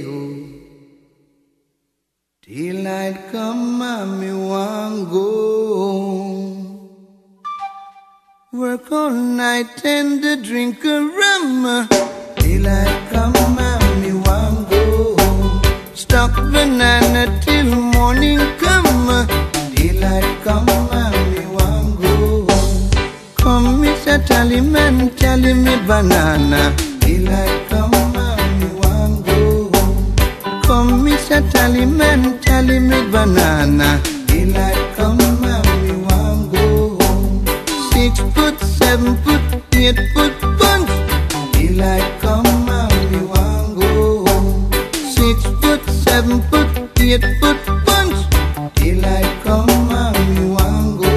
oh. Daylight come and me want go. Work all night and drink a rum. Daylight come and me want go. Stock banana till morning come. Daylight come and me want go. Come Mr. Tallyman, tally me banana. Daylight come and me want go. Come Mr. Tallyman, tally me banana. Daylight come and me want go. 6 foot, 7 foot, 8 foot punch. Daylight come and me want go. 6 foot, 7 foot, 8 foot punch. Daylight come and me want go.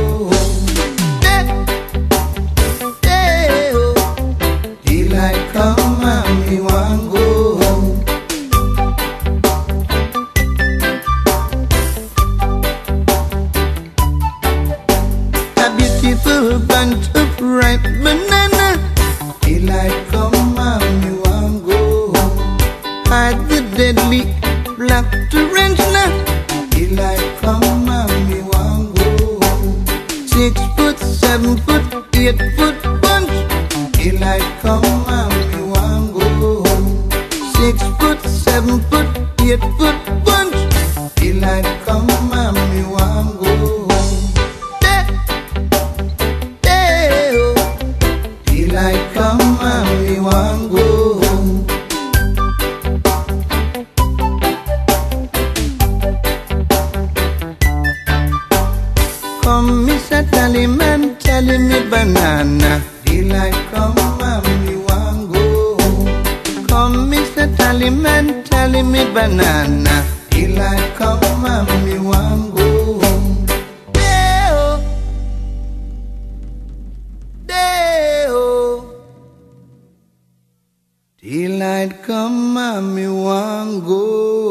Daylight come and me want go. A beautiful bunch of ripe banana. Daylight come and me want go. Hide the deadly black tarantula. Daylight come and me want go. 6 foot, 7 foot, 8 foot punch. Daylight come and me want go. 6 foot, 7 foot, 8 foot punch. Daylight come and me want go. Daylight come and me want go. Come Mr. Tallyman, tally me banana. Daylight come and me want go. Come Mr. Tallyman, tally me banana. Daylight come and me want go. Day-oh, day-oh. Daylight come and me want go.